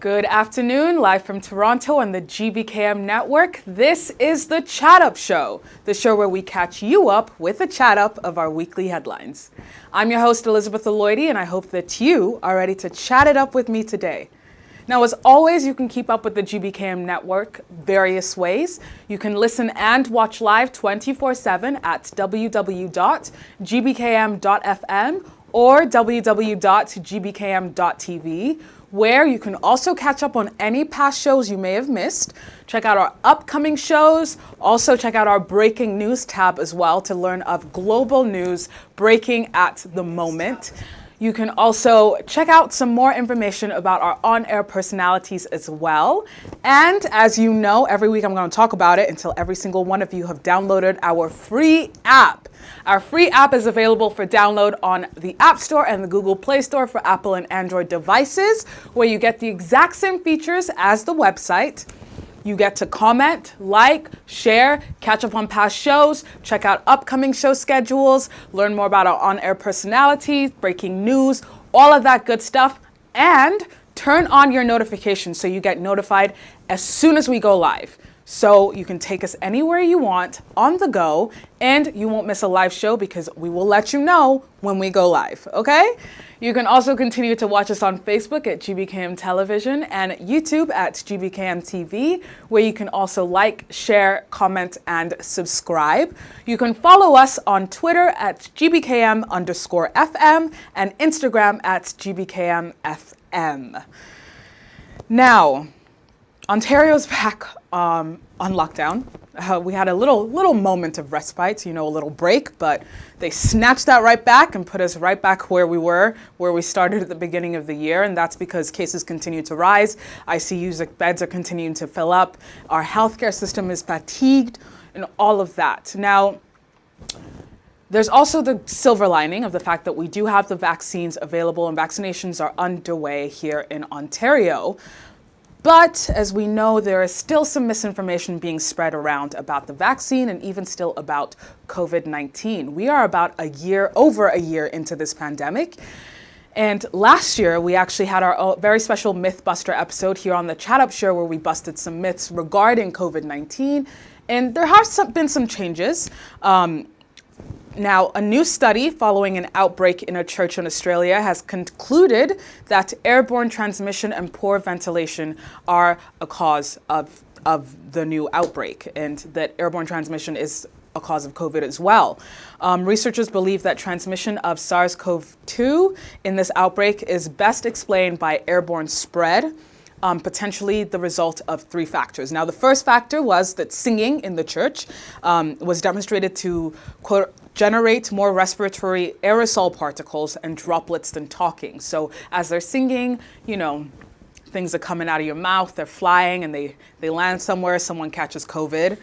Good afternoon, live from Toronto on the GBKM network. This is the Chat Up Show, the show where we catch you up with a chat up of our weekly headlines. I'm your host, Elizabeth Aloyde, and I hope that you are ready to chat it up with me today. Now, as always, you can keep up with the GBKM network various ways. You can listen and watch live 24/7 at www.gbkm.fm or www.gbkm.tv, where you can also catch up on any past shows you may have missed. Check out our upcoming shows. Also check out our breaking news tab as well to learn of global news breaking at the moment. You can also check out some more information about our on-air personalities as well. And as you know, every week I'm going to talk about it until every single one of you have downloaded our free app. Our free app is available for download on the App Store and the Google Play Store for Apple and Android devices, where you get the exact same features as the website. You get to comment, like, share, catch up on past shows, check out upcoming show schedules, learn more about our on-air personalities, breaking news, all of that good stuff, and turn on your notifications so you get notified as soon as we go live. So you can take us anywhere you want on the go, and you won't miss a live show because we will let you know when we go live, okay? You can also continue to watch us on Facebook at GBKM Television and YouTube at GBKM TV, where you can also like, share, comment, and subscribe. You can follow us on Twitter at GBKM_FM and Instagram at GBKMFM. Now, Ontario's back on lockdown. We had a little moment of respite, a little break, but they snatched that right back and put us right back where we started at the beginning of the year. And that's because cases continue to rise. ICU beds are continuing to fill up. Our healthcare system is fatigued and all of that. Now, there's also the silver lining of the fact that we do have the vaccines available and vaccinations are underway here in Ontario. But as we know, there is still some misinformation being spread around about the vaccine and even still about COVID-19. We are about over a year into this pandemic. And last year, we actually had our very special Mythbuster episode here on the Chat Up Show where we busted some myths regarding COVID-19. And there have been some changes. Now, a new study following an outbreak in a church in Australia has concluded that airborne transmission and poor ventilation are a cause of the new outbreak, and that airborne transmission is a cause of COVID as well. Researchers believe that transmission of SARS-CoV-2 in this outbreak is best explained by airborne spread, potentially the result of three factors. Now, the first factor was that singing in the church was demonstrated to, quote, generate more respiratory aerosol particles and droplets than talking. So as they're singing, things are coming out of your mouth, they're flying, and they land somewhere, someone catches COVID.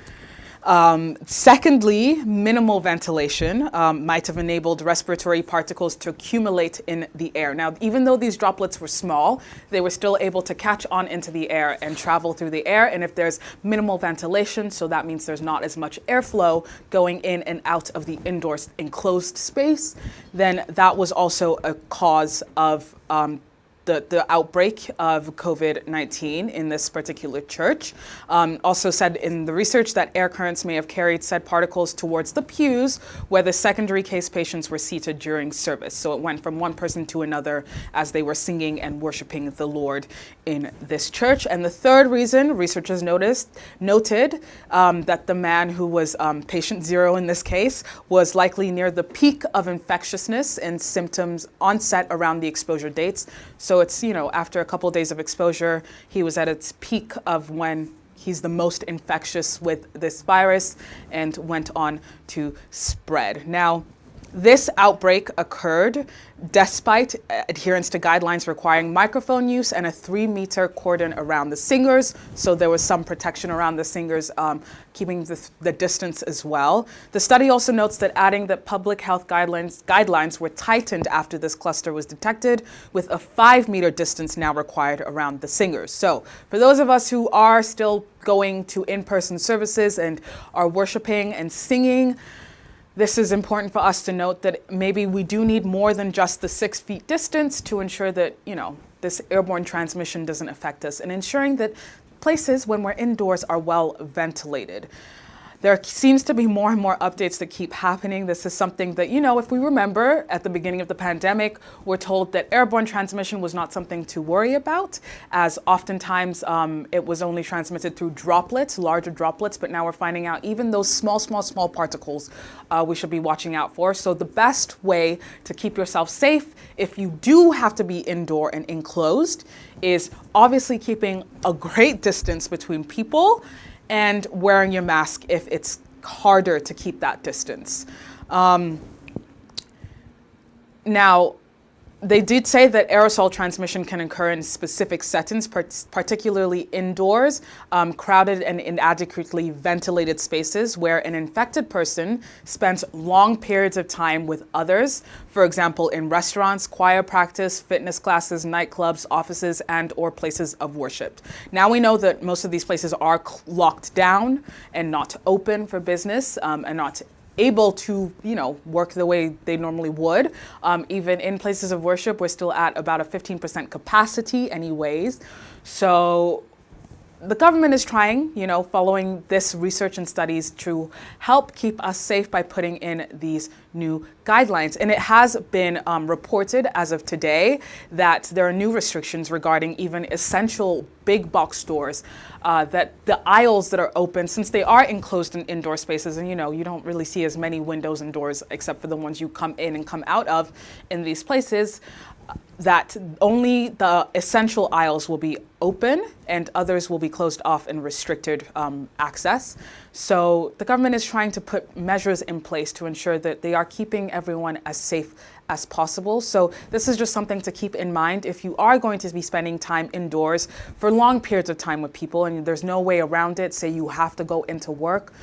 Secondly, minimal ventilation might have enabled respiratory particles to accumulate in the air. Now, even though these droplets were small, they were still able to catch on into the air and travel through the air. And if there's minimal ventilation, so that means there's not as much airflow going in and out of the indoor enclosed space, then that was also a cause of the outbreak of COVID-19 in this particular church. Also said in the research that air currents may have carried said particles towards the pews where the secondary case patients were seated during service. So it went from one person to another as they were singing and worshiping the Lord in this church. And the third reason, researchers noted that the man who was patient zero in this case was likely near the peak of infectiousness and symptoms onset around the exposure dates. So it's, after a couple of days of exposure, he was at its peak of when he's the most infectious with this virus and went on to spread. Now, this outbreak occurred despite adherence to guidelines requiring microphone use and a 3-meter cordon around the singers. So there was some protection around the singers, keeping the distance as well. The study also notes that adding that public health guidelines were tightened after this cluster was detected, with a 5-meter distance now required around the singers. So for those of us who are still going to in-person services and are worshiping and singing, this is important for us to note that maybe we do need more than just the 6 feet distance to ensure that, this airborne transmission doesn't affect us, and ensuring that places when we're indoors are well ventilated. There seems to be more and more updates that keep happening. This is something that, if we remember at the beginning of the pandemic, we're told that airborne transmission was not something to worry about, as oftentimes it was only transmitted through droplets, larger droplets, but now we're finding out even those small particles we should be watching out for. So the best way to keep yourself safe, if you do have to be indoor and enclosed, is obviously keeping a great distance between people and wearing your mask if it's harder to keep that distance. Now, they did say that aerosol transmission can occur in specific settings, particularly indoors, crowded and inadequately ventilated spaces where an infected person spends long periods of time with others, for example, in restaurants, choir practice, fitness classes, nightclubs, offices, and or places of worship. Now we know that most of these places are locked down and not open for business and not able to, work the way they normally would. Even in places of worship, we're still at about a 15% capacity anyways. So the government is trying, following this research and studies to help keep us safe by putting in these new guidelines. And it has been reported as of today that there are new restrictions regarding even essential big box stores, that the aisles that are open, since they are enclosed in indoor spaces, and you don't really see as many windows and doors except for the ones you come in and come out of in these places, that only the essential aisles will be open and others will be closed off and restricted access. So the government is trying to put measures in place to ensure that they are keeping everyone as safe as possible. So this is just something to keep in mind if you are going to be spending time indoors for long periods of time with people and there's no way around it, say you have to go into work,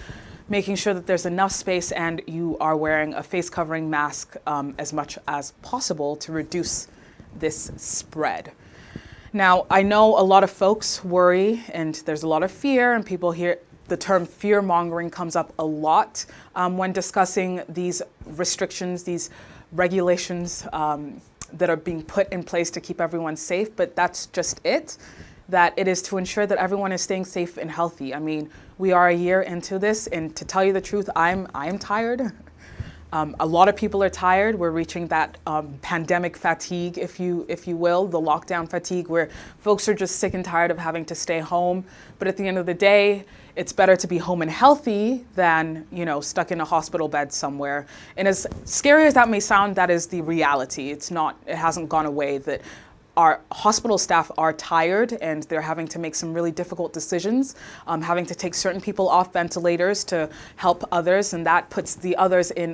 making sure that there's enough space and you are wearing a face covering mask as much as possible to reduce this spread. Now, I know a lot of folks worry and there's a lot of fear, and people hear the term fear mongering comes up a lot when discussing these restrictions, these regulations that are being put in place to keep everyone safe, but that's just it. That it is to ensure that everyone is staying safe and healthy. I mean, we are a year into this, and to tell you the truth, I am tired. A lot of people are tired. We're reaching that pandemic fatigue, if you will, the lockdown fatigue, where folks are just sick and tired of having to stay home. But at the end of the day, it's better to be home and healthy than, stuck in a hospital bed somewhere. And as scary as that may sound, that is the reality. It hasn't gone away that our hospital staff are tired and they're having to make some really difficult decisions, having to take certain people off ventilators to help others, and that puts the others in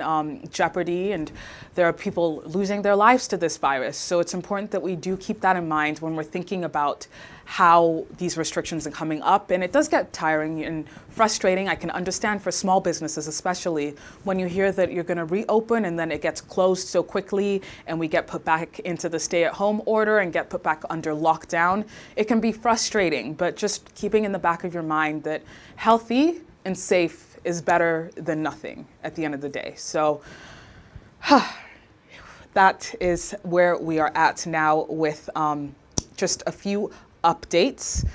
jeopardy, and there are people losing their lives to this virus. So it's important that we do keep that in mind when we're thinking about how these restrictions are coming up. And it does get tiring and frustrating. I can understand for small businesses, especially when you hear that you're going to reopen and then it gets closed so quickly and we get put back into the stay-at-home order and get put back under lockdown. It can be frustrating, but just keeping in the back of your mind that healthy and safe is better than nothing at the end of the day. So that is where we are at now with just a few updates.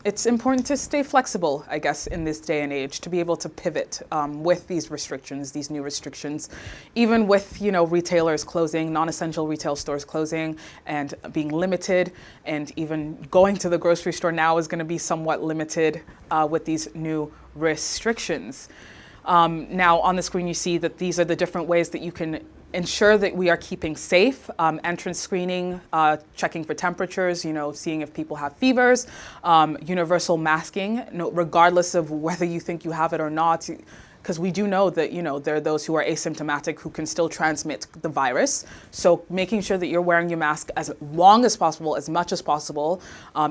It's important to stay flexible, I guess, in this day and age, to be able to pivot with these restrictions, these new restrictions, even with, retailers closing, non-essential retail stores closing and being limited, and even going to the grocery store now is going to be somewhat limited with these new restrictions. Now on the screen, you see that these are the different ways that you can ensure that we are keeping safe. Entrance screening, checking for temperatures, seeing if people have fevers, universal masking, regardless of whether you think you have it or not, because we do know that, there are those who are asymptomatic who can still transmit the virus. So making sure that you're wearing your mask as long as possible, as much as possible,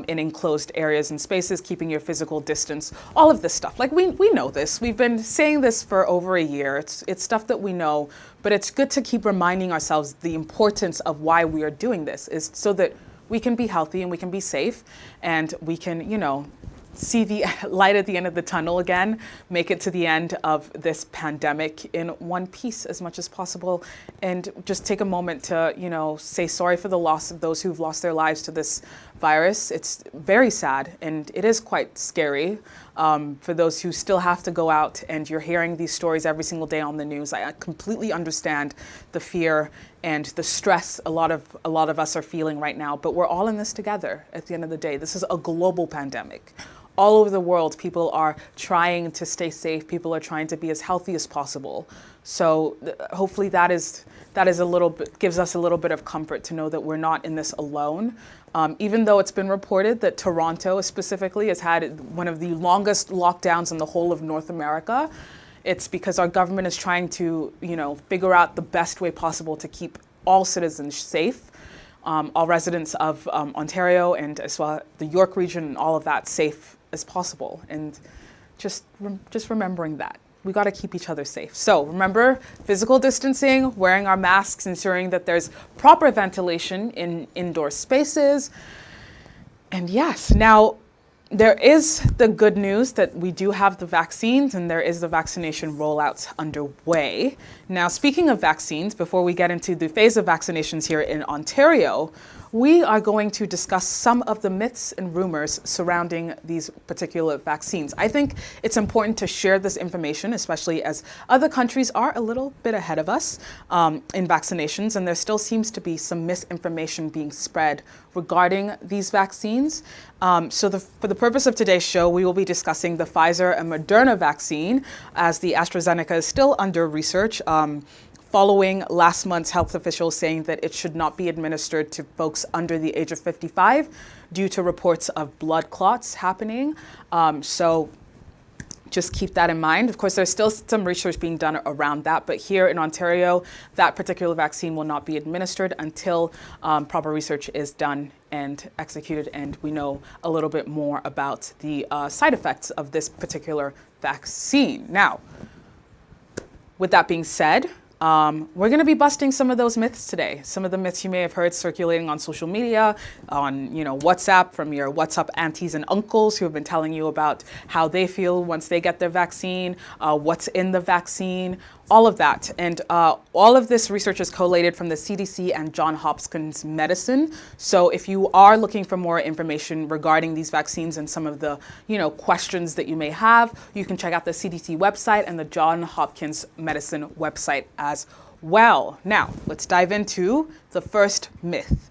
in enclosed areas and spaces, keeping your physical distance, all of this stuff. Like we know this. We've been saying this for over a year. It's stuff that we know, but it's good to keep reminding ourselves the importance of why we are doing this, is so that we can be healthy and we can be safe and we can, see the light at the end of the tunnel again, make it to the end of this pandemic in one piece as much as possible, and just take a moment to, say sorry for the loss of those who've lost their lives to this virus. It's very sad, and it is quite scary for those who still have to go out, and you're hearing these stories every single day on the news. I completely understand the fear and the stress a lot of us are feeling right now, but we're all in this together at the end of the day. This is a global pandemic. All over the world, people are trying to stay safe. People are trying to be as healthy as possible. So hopefully that is a little bit, gives us a little bit of comfort to know that we're not in this alone. Even though it's been reported that Toronto specifically has had one of the longest lockdowns in the whole of North America, it's because our government is trying to, figure out the best way possible to keep all citizens safe. All residents of Ontario and as well the York region and all of that safe as possible. And just remembering that. We got to keep each other safe. So remember, physical distancing, wearing our masks, ensuring that there's proper ventilation in indoor spaces. And yes, now there is the good news that we do have the vaccines and there is the vaccination rollout underway. Now, speaking of vaccines, before we get into the phase of vaccinations here in Ontario, we are going to discuss some of the myths and rumors surrounding these particular vaccines. I think it's important to share this information, especially as other countries are a little bit ahead of us in vaccinations, and there still seems to be some misinformation being spread regarding these vaccines. For the purpose of today's show, we will be discussing the Pfizer and Moderna vaccine, as the AstraZeneca is still under research. Following last month's health officials saying that it should not be administered to folks under the age of 55 due to reports of blood clots happening. So just keep that in mind. Of course, there's still some research being done around that, but here in Ontario, that particular vaccine will not be administered until proper research is done and executed, and we know a little bit more about the side effects of this particular vaccine. Now, with that being said, we're going to be busting some of those myths today. Some of the myths you may have heard circulating on social media, on WhatsApp from your WhatsApp aunties and uncles who have been telling you about how they feel once they get their vaccine, what's in the vaccine, all of that. And all of this research is collated from the CDC and Johns Hopkins Medicine. So if you are looking for more information regarding these vaccines and some of the questions that you may have, you can check out the CDC website and the Johns Hopkins Medicine website as well. Now, let's dive into the first myth.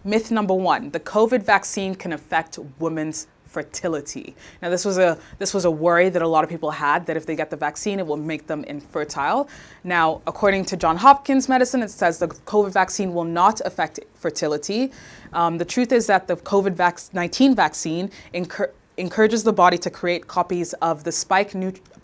Myth number one, the COVID vaccine can affect women's fertility. Now, this was a worry that a lot of people had, that if they get the vaccine, it will make them infertile. Now, according to Johns Hopkins Medicine, it says the COVID vaccine will not affect fertility. The truth is that the COVID-19 vaccine encourages the body to create copies of the spike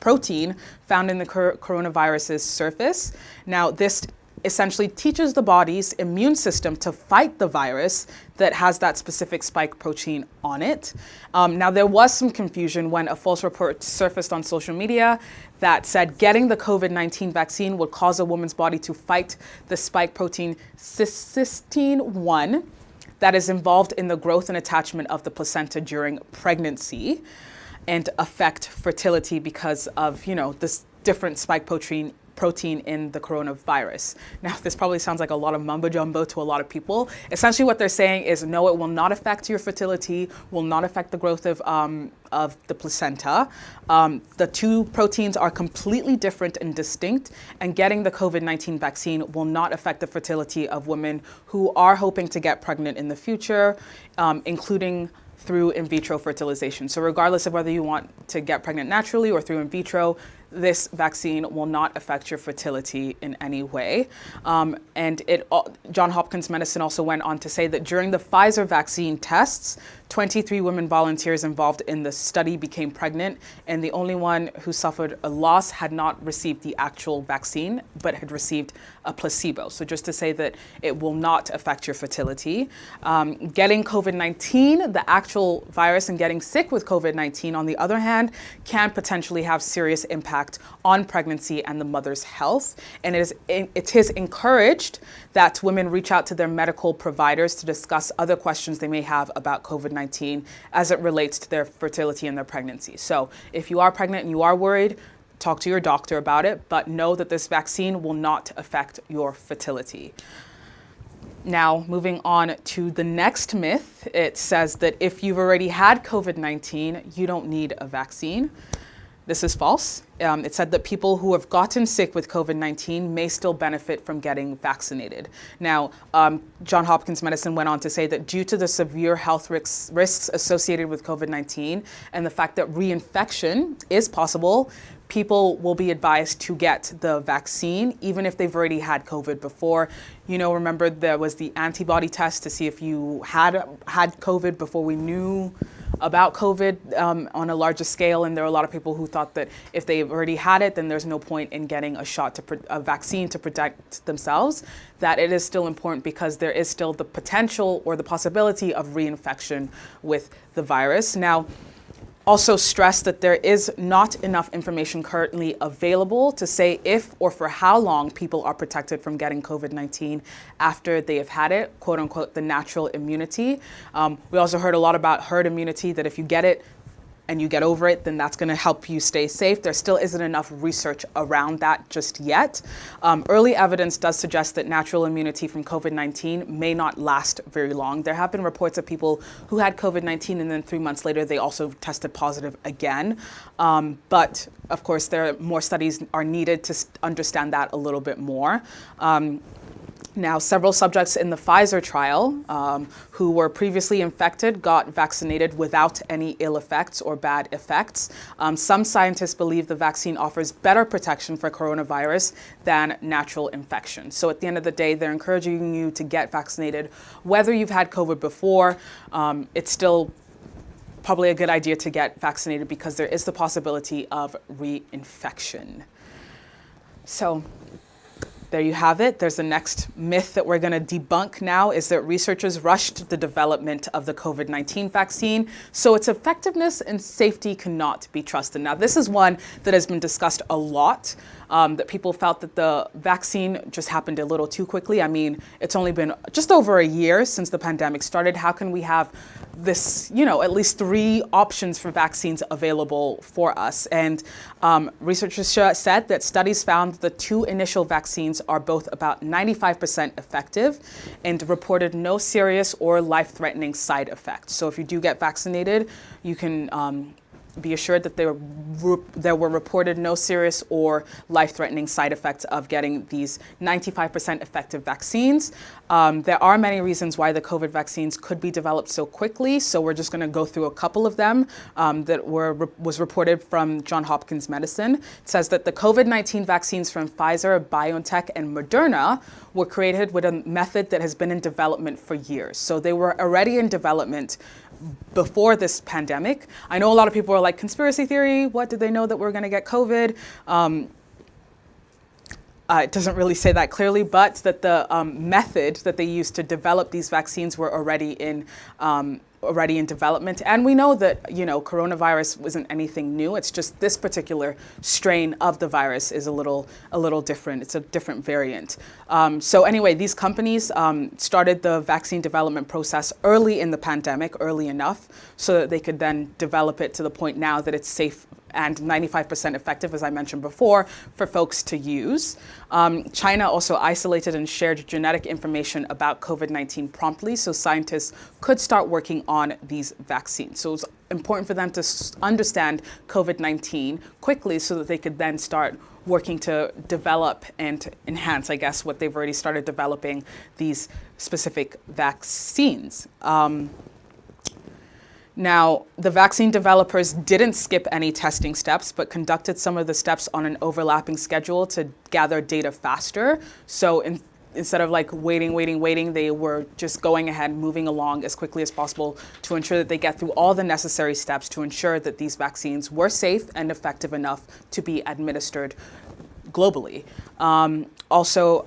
protein found in the coronavirus's surface. Now, this essentially teaches the body's immune system to fight the virus that has that specific spike protein on it. Now, there was some confusion when a false report surfaced on social media that said getting the COVID-19 vaccine would cause a woman's body to fight the spike protein cysteine-1 that is involved in the growth and attachment of the placenta during pregnancy and affect fertility because of, this different spike protein in the coronavirus. Now, this probably sounds like a lot of mumbo jumbo to a lot of people. Essentially what they're saying is, no, it will not affect your fertility, will not affect the growth of the placenta. The two proteins are completely different and distinct, and getting the COVID-19 vaccine will not affect the fertility of women who are hoping to get pregnant in the future, including through in vitro fertilization. So regardless of whether you want to get pregnant naturally or through in vitro, this vaccine will not affect your fertility in any way. And Johns Hopkins Medicine also went on to say that during the Pfizer vaccine tests, 23 women volunteers involved in the study became pregnant, and the only one who suffered a loss had not received the actual vaccine, but had received a placebo. So just to say that it will not affect your fertility. Getting COVID-19, the actual virus, and getting sick with COVID-19, on the other hand, can potentially have serious impact on pregnancy and the mother's health. And it is encouraged that women reach out to their medical providers to discuss other questions they may have about COVID-19 COVID-19 as it relates to their fertility and their pregnancy. So if you are pregnant and you are worried, talk to your doctor about it, but know that this vaccine will not affect your fertility. Now, moving on to the next myth, it says that if you've already had COVID-19, you don't need a vaccine. This is false. It said that people who have gotten sick with COVID-19 may still benefit from getting vaccinated. Now, Johns Hopkins Medicine went on to say that due to the severe health risks associated with COVID-19 and the fact that reinfection is possible, people will be advised to get the vaccine, even if they've already had COVID before. Remember there was the antibody test to see if you had COVID before we knew about COVID on a larger scale, and there are a lot of people who thought that if they've already had it, then there's no point in getting a vaccine to protect themselves. That it is still important because there is still the potential or the possibility of reinfection with the virus. Now, also stress that there is not enough information currently available to say if or for how long people are protected from getting COVID-19 after they have had it, quote unquote, the natural immunity. We also heard a lot about herd immunity, that if you get it and you get over it, then that's going to help you stay safe. There still isn't enough research around that just yet. Early evidence does suggest that natural immunity from COVID-19 may not last very long. There have been reports of people who had COVID-19 and then 3 months later they also tested positive again. But of course, more studies are needed to understand that a little bit more. Now, several subjects in the Pfizer trial who were previously infected got vaccinated without any ill effects or bad effects. Some scientists believe the vaccine offers better protection for coronavirus than natural infection. So at the end of the day, they're encouraging you to get vaccinated. Whether you've had COVID before, it's still probably a good idea to get vaccinated because there is the possibility of reinfection. So there you have it. There's the next myth that we're going to debunk now, is that researchers rushed the development of the COVID-19 vaccine, so its effectiveness and safety cannot be trusted. Now, this is one that has been discussed a lot, that people felt that the vaccine just happened a little too quickly. I mean, it's only been just over a year since the pandemic started. How can we have this, at least 3 options for vaccines available for us? And researchers said that studies found the 2 initial vaccines are both about 95% effective and reported no serious or life-threatening side effects. So if you do get vaccinated, you can be assured that there were reported no serious or life-threatening side effects of getting these 95% effective vaccines. There are many reasons why the COVID vaccines could be developed so quickly, so we're just going to go through a couple of them that was reported from Johns Hopkins Medicine. It says that the COVID-19 vaccines from Pfizer, BioNTech, and Moderna were created with a method that has been in development for years. So they were already in development before this pandemic. I know a lot of people are like, conspiracy theory, what, did they know that we're going to get COVID? It doesn't really say that clearly, but that the method that they used to develop these vaccines were already in development. And we know that, coronavirus wasn't anything new. It's just this particular strain of the virus is a little different. It's a different variant. So anyway, these companies started the vaccine development process early in the pandemic, early enough, so that they could then develop it to the point now that it's safe and 95% effective, as I mentioned before, for folks to use. China also isolated and shared genetic information about COVID-19 promptly, so scientists could start working on these vaccines. So it was important for them to understand COVID-19 quickly so that they could then start working to develop and enhance, I guess, what they've already started developing, these specific vaccines. Now, the vaccine developers didn't skip any testing steps, but conducted some of the steps on an overlapping schedule to gather data faster. So instead of waiting, they were just going ahead, moving along as quickly as possible to ensure that they get through all the necessary steps to ensure that these vaccines were safe and effective enough to be administered globally. Also,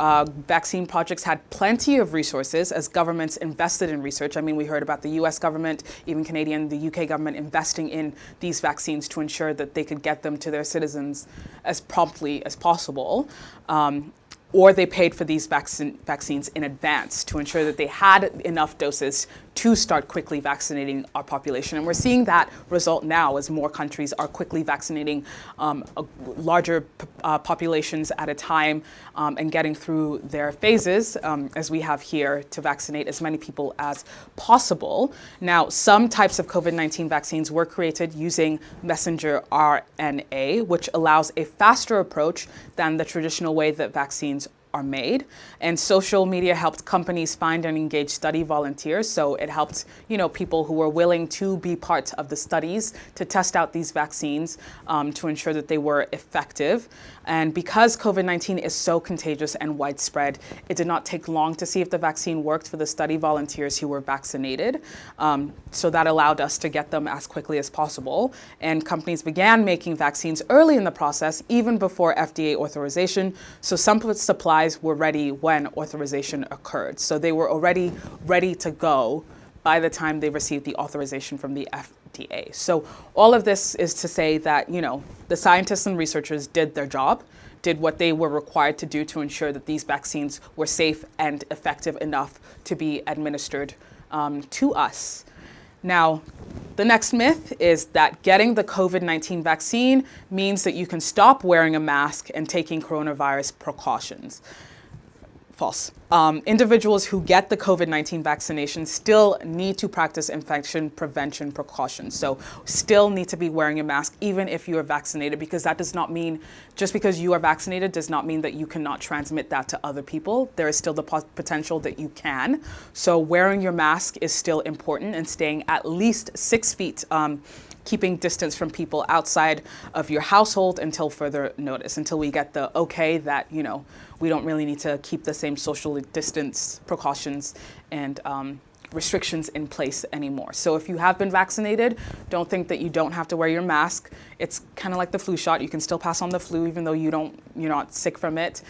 vaccine projects had plenty of resources as governments invested in research. I mean, we heard about the US government, even Canadian, the UK government investing in these vaccines to ensure that they could get them to their citizens as promptly as possible. Or they paid for these vaccines in advance to ensure that they had enough doses to start quickly vaccinating our population. And we're seeing that result now as more countries are quickly vaccinating larger populations at a time and getting through their phases, as we have here, to vaccinate as many people as possible. Now, some types of COVID-19 vaccines were created using messenger RNA, which allows a faster approach than the traditional way that vaccines are made. And social media helped companies find and engage study volunteers. So it helped, people who were willing to be part of the studies to test out these vaccines to ensure that they were effective. And because COVID-19 is so contagious and widespread, it did not take long to see if the vaccine worked for the study volunteers who were vaccinated. So that allowed us to get them as quickly as possible. And companies began making vaccines early in the process, even before FDA authorization. So some supplies were ready when authorization occurred. So they were already ready to go by the time they received the authorization from the FDA. So all of this is to say that, the scientists and researchers did their job, did what they were required to do to ensure that these vaccines were safe and effective enough to be administered to us. Now, the next myth is that getting the COVID-19 vaccine means that you can stop wearing a mask and taking coronavirus precautions. False. Individuals who get the COVID-19 vaccination still need to practice infection prevention precautions. So still need to be wearing a mask even if you are vaccinated, because that does not mean, just because you are vaccinated does not mean that you cannot transmit that to other people. There is still the potential that you can. So wearing your mask is still important, and staying at least 6 feet, keeping distance from people outside of your household until further notice, until we get the okay that, we don't really need to keep the same social distance precautions and restrictions in place anymore. So if you have been vaccinated, don't think that you don't have to wear your mask. It's kind of like the flu shot. You can still pass on the flu even though you're not sick from it.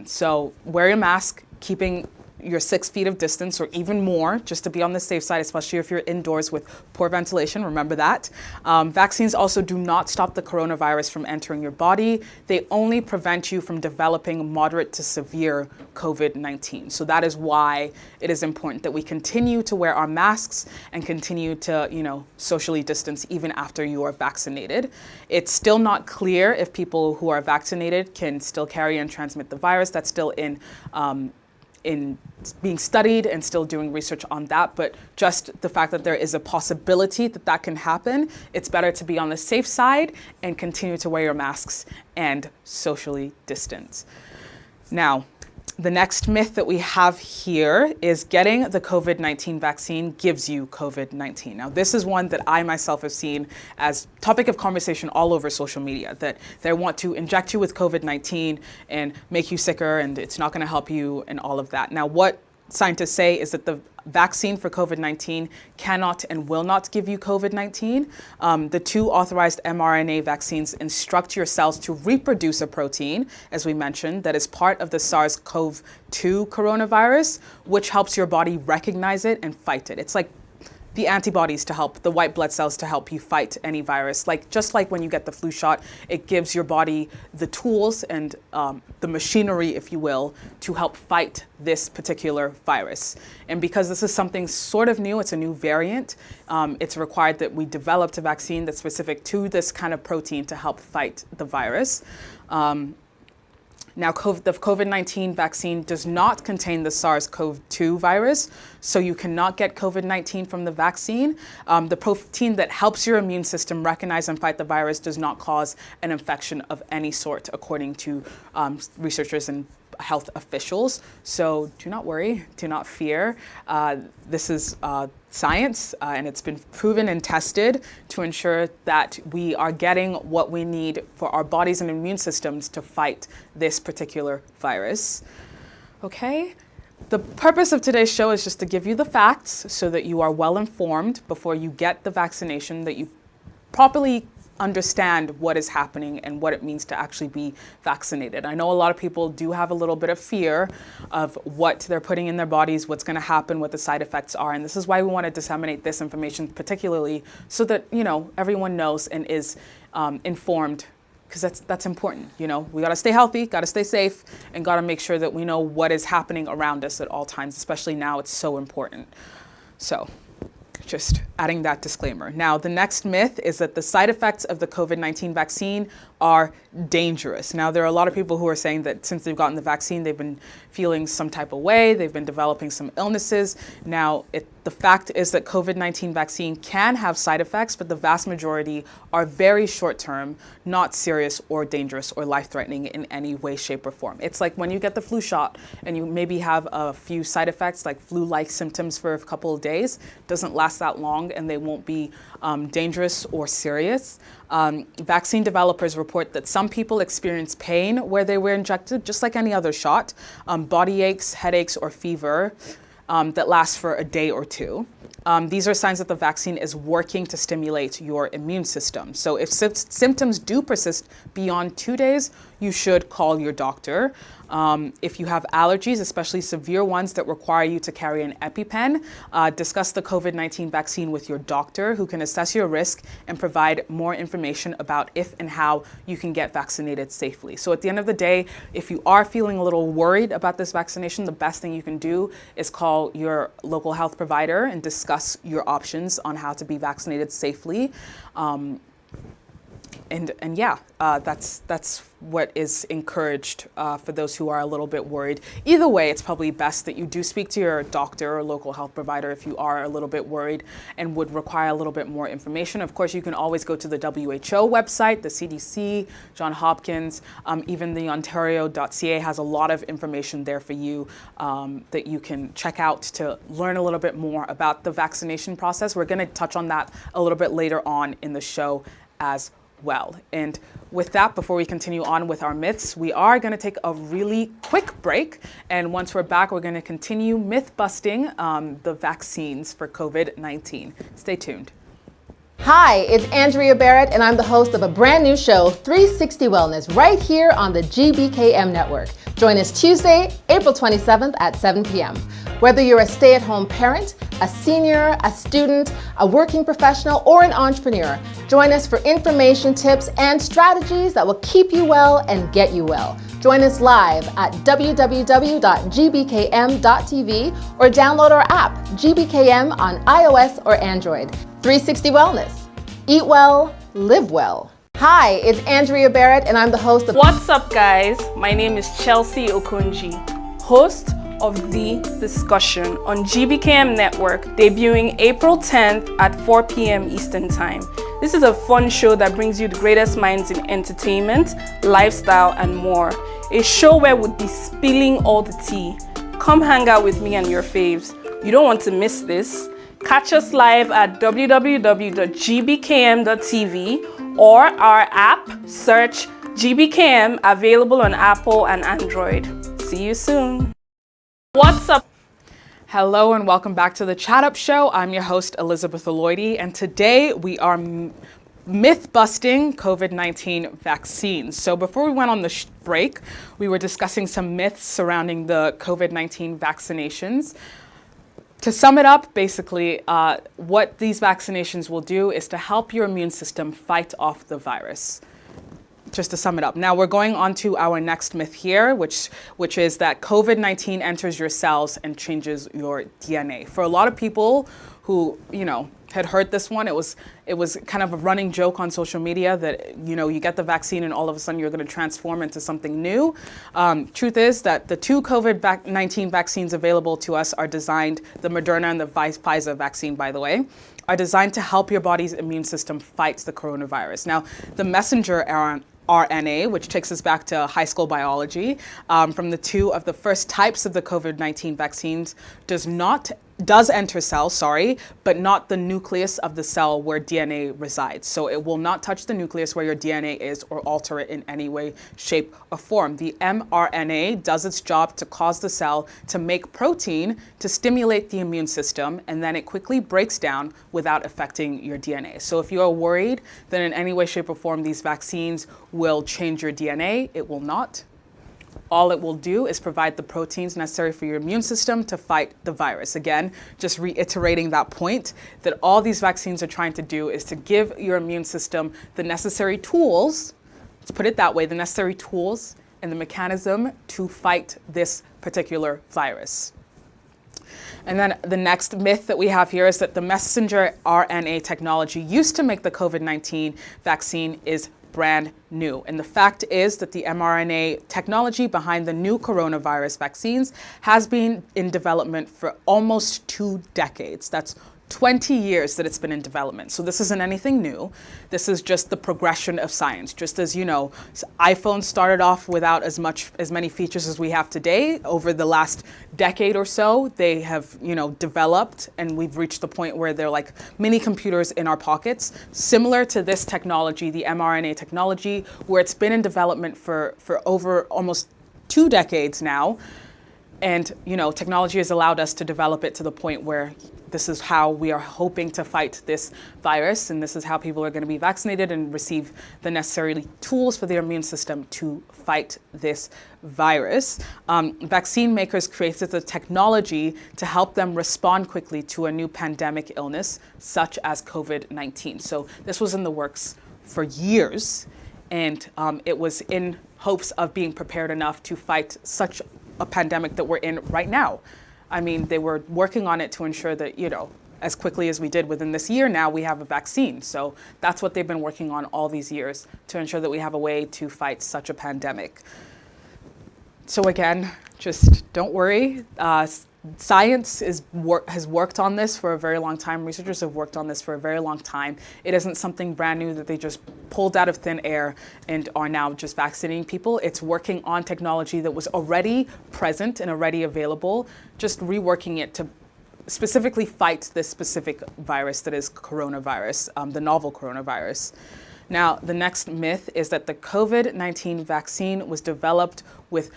So wear your mask, keeping your 6 feet of distance or even more, just to be on the safe side, especially if you're indoors with poor ventilation. Remember that. Vaccines also do not stop the coronavirus from entering your body. They only prevent you from developing moderate to severe COVID-19. So that is why it is important that we continue to wear our masks and continue to, socially distance even after you are vaccinated. It's still not clear if people who are vaccinated can still carry and transmit the virus. That's still in being studied and still doing research on that, but just the fact that there is a possibility that that can happen, it's better to be on the safe side and continue to wear your masks and socially distance. Now, the next myth that we have here is getting the COVID-19 vaccine gives you COVID-19. Now, this is one that I myself have seen as topic of conversation all over social media, that they want to inject you with COVID-19 and make you sicker and it's not going to help you and all of that. Now, what scientists say is that the vaccine for COVID-19 cannot and will not give you COVID-19. The 2 authorized mRNA vaccines instruct your cells to reproduce a protein, as we mentioned, that is part of the SARS-CoV-2 coronavirus, which helps your body recognize it and fight it. It's like the antibodies to help, the white blood cells to help you fight any virus. Just like when you get the flu shot, it gives your body the tools and the machinery, if you will, to help fight this particular virus. And because this is something sort of new, it's a new variant, it's required that we developed a vaccine that's specific to this kind of protein to help fight the virus. Now, the COVID-19 vaccine does not contain the SARS-CoV-2 virus, so you cannot get COVID-19 from the vaccine. The protein that helps your immune system recognize and fight the virus does not cause an infection of any sort, according to researchers and health officials. So do not worry, do not fear. This is science, and it's been proven and tested to ensure that we are getting what we need for our bodies and immune systems to fight this particular virus. Okay? The purpose of today's show is just to give you the facts so that you are well informed before you get the vaccination, that you properly understand what is happening and what it means to actually be vaccinated. I know a lot of people do have a little bit of fear of what they're putting in their bodies, what's going to happen, what the side effects are, and this is why we want to disseminate this information particularly so that, everyone knows and is informed, because that's important. We got to stay healthy, got to stay safe, and got to make sure that we know what is happening around us at all times, especially now. It's so important. So just adding that disclaimer. Now, the next myth is that the side effects of the COVID-19 vaccine are dangerous. Now, there are a lot of people who are saying that since they've gotten the vaccine, they've been feeling some type of way, they've been developing some illnesses. Now, the fact is that COVID-19 vaccine can have side effects, but the vast majority are very short-term, not serious or dangerous or life-threatening in any way, shape, or form. It's like when you get the flu shot and you maybe have a few side effects like flu-like symptoms for a couple of days, doesn't last that long and they won't be dangerous or serious. Vaccine developers report that some people experience pain where they were injected, just like any other shot, body aches, headaches, or fever that lasts for a day or two. These are signs that the vaccine is working to stimulate your immune system. So if symptoms do persist beyond 2 days, you should call your doctor. If you have allergies, especially severe ones that require you to carry an EpiPen, discuss the COVID-19 vaccine with your doctor, who can assess your risk and provide more information about if and how you can get vaccinated safely. So at the end of the day, if you are feeling a little worried about this vaccination, the best thing you can do is call your local health provider and discuss your options on how to be vaccinated safely. That's what is encouraged for those who are a little bit worried. Either way, it's probably best that you do speak to your doctor or local health provider if you are a little bit worried and would require a little bit more information. Of course, you can always go to the WHO website, the CDC, Johns Hopkins, even the Ontario.ca has a lot of information there for you that you can check out to learn a little bit more about the vaccination process. We're going to touch on that a little bit later on in the show as well. And with that, before we continue on with our myths, we are going to take a really quick break. And once we're back, we're going to continue myth busting the vaccines for COVID-19. Stay tuned. Hi, it's Andrea Barrett, and I'm the host of a brand new show, 360 Wellness, right here on the GBKM network. Join us Tuesday, April 27th at 7 p.m. Whether you're a stay-at-home parent, a senior, a student, a working professional, or an entrepreneur, join us for information, tips, and strategies that will keep you well and get you well. Join us live at www.gbkm.tv or download our app, GBKM, on iOS or Android. 360 Wellness. Eat well, live well. Hi, it's Andrea Barrett, and I'm the host of What's up, guys? My name is Chelsea Okunji, host of The Discussion on GBKM Network, debuting April 10th at 4 p.m. Eastern Time. This is a fun show that brings you the greatest minds in entertainment, lifestyle, and more. A show where we'll be spilling all the tea. Come hang out with me and your faves. You don't want to miss this. Catch us live at www.gbkm.tv or our app, search GBKM, available on Apple and Android. See you soon. What's up? Hello and welcome back to the Chat Up Show. I'm your host, Elizabeth Aloyde, and today we are myth busting COVID-19 vaccines. So before we went on the break, we were discussing some myths surrounding the COVID-19 vaccinations. To sum it up, basically, what these vaccinations will do is to help your immune system fight off the virus. Just to sum it up. Now we're going on to our next myth here, which is that COVID-19 enters your cells and changes your DNA. For a lot of people who, had heard this one, it was kind of a running joke on social media that, you get the vaccine and all of a sudden you're going to transform into something new. Truth is that the two COVID-19 vaccines available to us are designed, the Moderna and the Pfizer vaccine, by the way, are designed to help your body's immune system fight the coronavirus. Now, the messenger RNA, which takes us back to high school biology, from the two of the first types of the COVID-19 vaccines does enter cells, but not the nucleus of the cell where DNA resides. So it will not touch the nucleus where your DNA is or alter it in any way, shape, or form. The mRNA does its job to cause the cell to make protein to stimulate the immune system, and then it quickly breaks down without affecting your DNA. So if you are worried that in any way, shape, or form these vaccines will change your DNA, it will not. All it will do is provide the proteins necessary for your immune system to fight the virus. Again, just reiterating that point, that all these vaccines are trying to do is to give your immune system the necessary tools, let's put it that way, the necessary tools and the mechanism to fight this particular virus. And then the next myth that we have here is that the messenger RNA technology used to make the COVID-19 vaccine is brand new. And the fact is that the mRNA technology behind the new coronavirus vaccines has been in development for almost 2 decades. That's 20 years that it's been in development. So this isn't anything new. This is just the progression of science. Just as, you know, iPhone started off without as many features as we have today. Over the last decade or so, they have, you know, developed, and we've reached the point where they're like mini computers in our pockets. Similar to this technology, the mRNA technology, where it's been in development for over almost 2 decades now. And, you know, technology has allowed us to develop it to the point where this is how we are hoping to fight this virus, and this is how people are going to be vaccinated and receive the necessary tools for their immune system to fight this virus. Vaccine makers created the technology to help them respond quickly to a new pandemic illness, such as COVID-19. So this was in the works for years, and it was in hopes of being prepared enough to fight such a pandemic that we're in right now. I mean, they were working on it to ensure that, you know, as quickly as we did within this year, now we have a vaccine. So that's what they've been working on all these years, to ensure that we have a way to fight such a pandemic. So again, just don't worry. Science has worked on this for a very long time. Researchers have worked on this for a very long time. It isn't something brand new that they just pulled out of thin air and are now just vaccinating people. It's working on technology that was already present and already available, just reworking it to specifically fight this specific virus that is coronavirus, the novel coronavirus. Now, the next myth is that the COVID-19 vaccine was developed with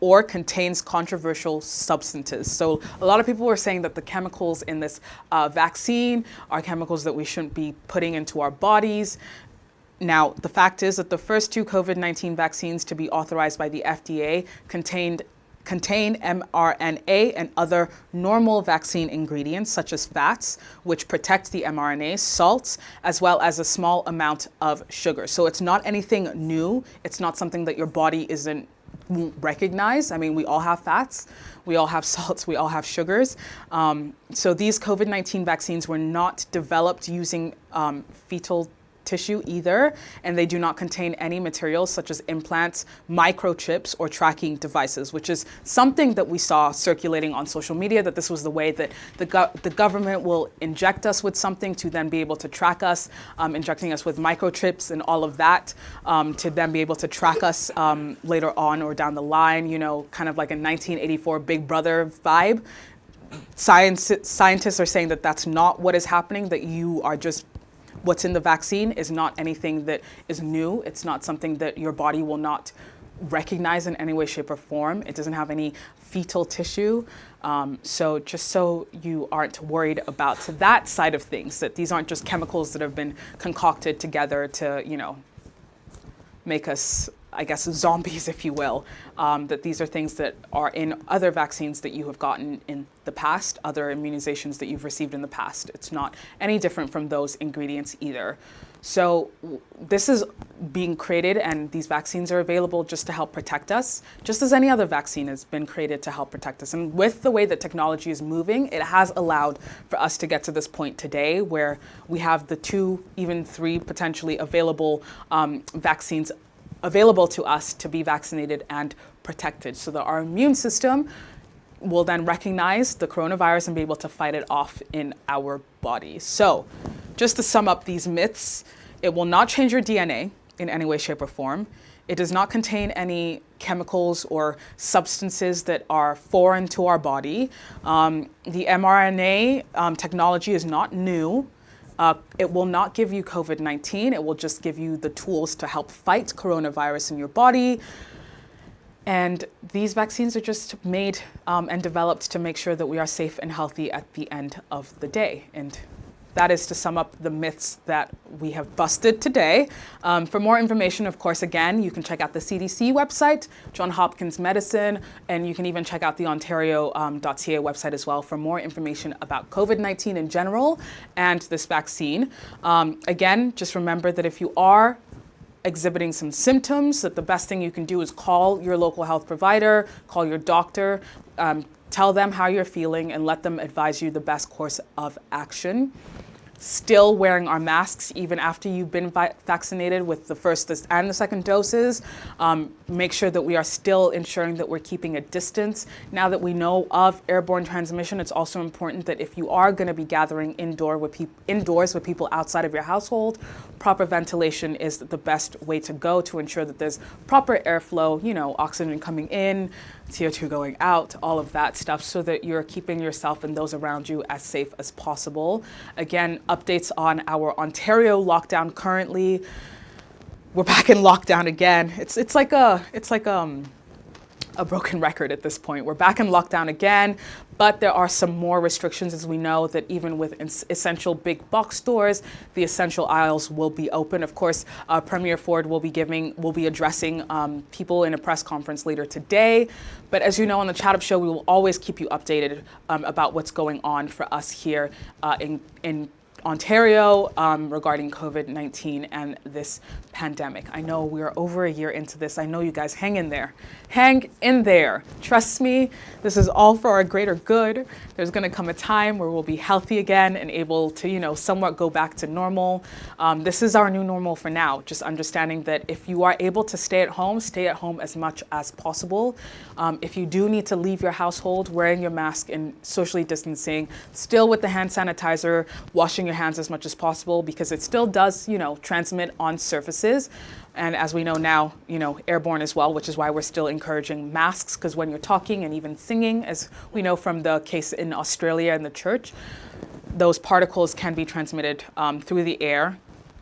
or contains controversial substances. So a lot of people were saying that the chemicals in this vaccine are chemicals that we shouldn't be putting into our bodies. Now, the fact is that the first 2 COVID-19 vaccines to be authorized by the FDA contain mRNA and other normal vaccine ingredients, such as fats, which protect the mRNA, salts, as well as a small amount of sugar. So it's not anything new. It's not something that your body won't recognize. I mean, we all have fats, we all have salts, we all have sugars. So these COVID-19 vaccines were not developed using fetal tissue either, and they do not contain any materials such as implants, microchips, or tracking devices, which is something that we saw circulating on social media, that this was the way that the government will inject us with something to then be able to track us, injecting us with microchips and all of that, to then be able to track us later on or down the line, you know, kind of like a 1984 Big Brother vibe. Scientists are saying that that's not what is happening, that you are just what's in the vaccine is not anything that is new. It's not something that your body will not recognize in any way, shape, or form. It doesn't have any fetal tissue. So just so you aren't worried about that side of things, that these aren't just chemicals that have been concocted together to, you know, make us, I guess, zombies, if you will, that these are things that are in other vaccines that you have gotten in the past, other immunizations that you've received in the past. It's not any different from those ingredients either. So this is being created, and these vaccines are available just to help protect us, just as any other vaccine has been created to help protect us. And with the way that technology is moving, it has allowed for us to get to this point today where we have the 2, even 3 potentially available vaccines available to us to be vaccinated and protected, so that our immune system will then recognize the coronavirus and be able to fight it off in our body. So just to sum up these myths, it will not change your DNA in any way, shape, or form. It does not contain any chemicals or substances that are foreign to our body. The mRNA technology is not new. It will not give you COVID-19. It will just give you the tools to help fight coronavirus in your body. And these vaccines are just made and developed to make sure that we are safe and healthy at the end of the day. And that is to sum up the myths that we have busted today. For more information, of course, again, you can check out the CDC website, Johns Hopkins Medicine, and you can even check out the Ontario.ca website as well for more information about COVID-19 in general and this vaccine. Again, just remember that if you are exhibiting some symptoms, that the best thing you can do is call your local health provider, call your doctor, tell them how you're feeling, and let them advise you the best course of action. Still wearing our masks even after you've been vaccinated with the first and the second doses. Make sure that we are still ensuring that we're keeping a distance. Now that we know of airborne transmission, it's also important that if you are going to be gathering indoors with people outside of your household, proper ventilation is the best way to go to ensure that there's proper airflow, oxygen coming in, CO2 going out, all of that stuff, so that you're keeping yourself and those around you as safe as possible. Again, updates on our Ontario lockdown currently. We're back in lockdown again. It's like a broken record at this point. We're back in lockdown again, but there are some more restrictions, as we know that even with essential big box stores, the essential aisles will be open. Of course, Premier Ford will be addressing people in a press conference later today. But as you know, on the Chat Up Show, we will always keep you updated about what's going on for us here in Ontario regarding COVID-19 and this pandemic. I know we are over a year into this. I know you guys hang in there. Hang in there. Trust me, this is all for our greater good. There's going to come a time where we'll be healthy again and able to, somewhat go back to normal. This is our new normal for now. Just understanding that if you are able to stay at home as much as possible. If you do need to leave your household, wearing your mask and socially distancing, still with the hand sanitizer, washing your hands as much as possible, because it still does, transmit on surfaces. And as we know now, airborne as well, which is why we're still encouraging masks, because when you're talking and even singing, as we know from the case in Australia and the church, those particles can be transmitted through the air,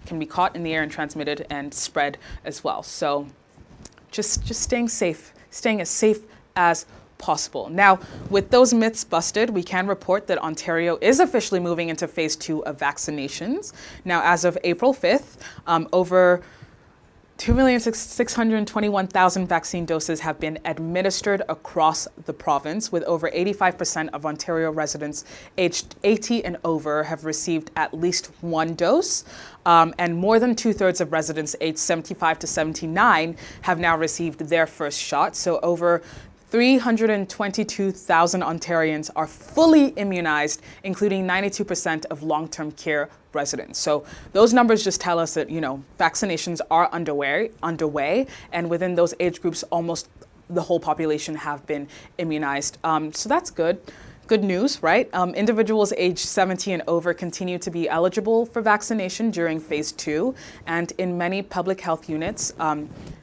can be caught in the air and transmitted and spread as well. So just staying safe, staying as safe as possible. Now, with those myths busted, we can report that Ontario is officially moving into phase 2 of vaccinations. Now, as of April 5th, over 2,621,000 vaccine doses have been administered across the province, with over 85% of Ontario residents aged 80 and over have received at least one dose. And more than 2/3 of residents aged 75 to 79 have now received their first shot. So over 322,000 Ontarians are fully immunized, including 92% of long-term care residents. So those numbers just tell us that, vaccinations are underway, and within those age groups, almost the whole population have been immunized. So that's good. Good news, right? Individuals aged 70 and over continue to be eligible for vaccination during phase 2, and in many public health units,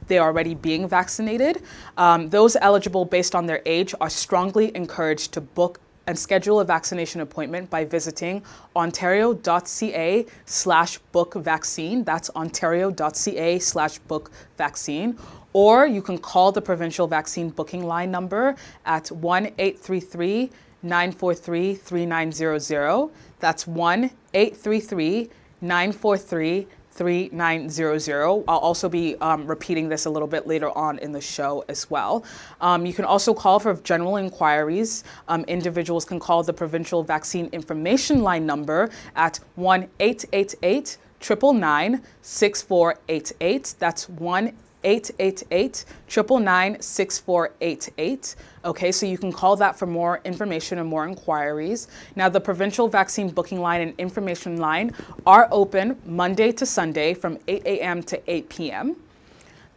they are already being vaccinated. Those eligible based on their age are strongly encouraged to book and schedule a vaccination appointment by visiting ontario.ca/bookvaccine. That's ontario.ca/bookvaccine. Or you can call the provincial vaccine booking line number at 1-833-943-3900. That's 1-833-943-3900. I'll also be repeating this a little bit later on in the show as well. You can also call for general inquiries. Individuals can call the provincial vaccine information line number at 1-888-999-6488. That's 1-888-999-6488. Okay, so you can call that for more information and more inquiries. Now, the provincial vaccine booking line and information line are open Monday to Sunday from 8 a.m. to 8 p.m.